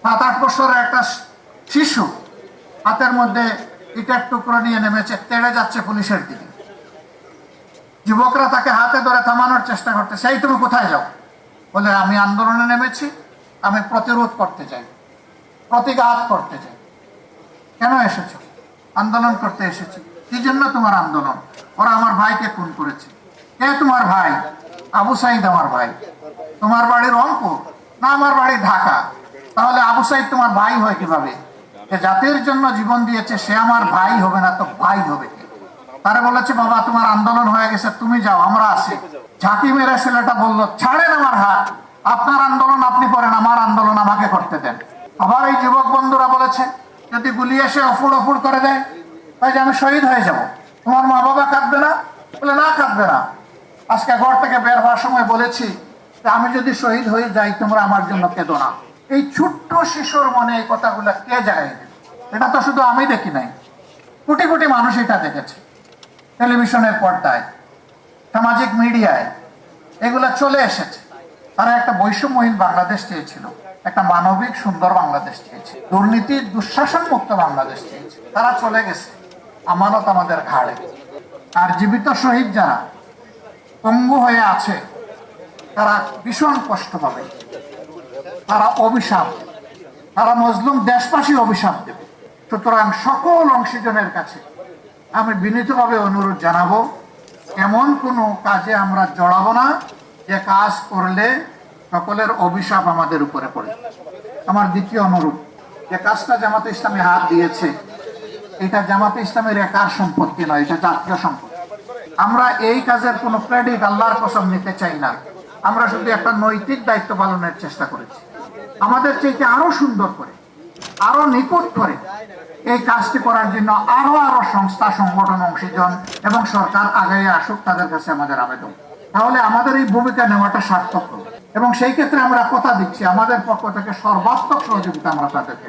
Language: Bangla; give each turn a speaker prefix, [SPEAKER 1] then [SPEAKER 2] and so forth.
[SPEAKER 1] 7-8 বছরের একটা শিশু হাতের মধ্যে ইটের টুকরো নিয়ে নেমেছে, তেড়ে যাচ্ছে পুলিশের দিকে। যুবকরা তাকে হাতে ধরে থামানোর চেষ্টা করতে, সেই তুমি কোথায় যাও? বলে আমি আন্দোলনে নেমেছি, আমি প্রতিরোধ করতে চাই, প্রতিঘাত করতে চাই। কেন এসেছো? আন্দোলন করতে এসেছি। কি জন্য তোমার আন্দোলন? ওরা আমার ভাইকে খুন করেছে। কে তোমার ভাই? আবু সাইদ আমার ভাই। তোমার বাড়ি রংপুর? না, আমার বাড়ি ঢাকা। তাহলে আবু সাইদ তোমার ভাই হয় কিভাবে? জাতির জন্য জীবন দিয়েছে, সে আমার ভাই হবে না তো ভাই হবে কে? তারা বলেছে বাবা তোমার আন্দোলন হয়ে গেছে, তুমি যাও, আমরা আছি। ঝাঁকি মেরে ছেলেটা বললো ছাড়েন আমার হাত, আপনার আন্দোলন আপনি করেন, আমার আন্দোলন আমাকে করতে দেন। আবার এই যুবক বন্ধুরা বলেছে যদি গুলি এসে অফুড় অফুড় করে দেয়, তাই যে আমি শহীদ হয়ে যাব, তোমার মা বাবা কাঁদবে না? বলে না, কাঁদবে না। আজকে ঘর থেকে বের হওয়ার সময় বলেছি যে আমি যদি শহীদ হয়ে যাই তোমরা আমার জন্য কেঁদো না। এই ছোট্ট শিশুর মনে এই কথাগুলো কে জাগাই দেবে? এটা তো শুধু আমি দেখি নাই, কোটি কোটি মানুষ এটা দেখেছে। টেলিভিশনের পর্দায়, সামাজিক মিডিয়ায় এগুলা চলে এসেছে। তারা একটা বৈষম্যহীন বাংলাদেশ চেয়েছিল, একটা মানবিক সুন্দর বাংলাদেশ চেয়েছে, দুর্নীতি দুঃশাসন মুক্ত বাংলাদেশ চেয়েছে। তারা চলে গেছে, আমানত আমাদের ঘাড়ে। আর জীবিত শহীদ যারা পঙ্গু হয়ে আছে তারা ভীষণ কষ্ট পাবে, তারা অভিশাপ, তারা মজলুম দেশবাসী অভিশাপ দেবে। সুতরাং সকল অংশীজনের কাছে আমি বিনীতভাবে অনুরোধ জানাবো, এমন কোনো কাজে আমরা জড়াবো না যে কাজ করলে সকলের অভিশাপ আমাদের উপরে পড়ে। আমার দ্বিতীয় অনুরোধ, যে কাজটা জামাতে ইসলামী হাত দিয়েছে, এটা জামাতে ইসলামের একার সম্পত্তি নয়, এটা জাতীয় সম্পত্তি। আমরা এই কাজের কোনো ক্রেডিট আল্লাহর কসম নিতে চাই না। আমরা শুধু একটা নৈতিক দায়িত্ব পালনের চেষ্টা করেছি, আমাদের চাইতে আরো সুন্দর করে, আরো নিকট করে এই কাজটি করার জন্য আরো সংস্থা, সংগঠন, অংশীজন এবং সরকার আগায় আসুক, তাদের কাছে আমাদের আবেদন। তাহলে আমাদের এই ভূমিকা নেওয়াটা সার্থক হবে এবং সেই ক্ষেত্রে আমরা কথা দিচ্ছি আমাদের পক্ষ থেকে সর্বাত্মক সহযোগিতা আমরা তাদেরকে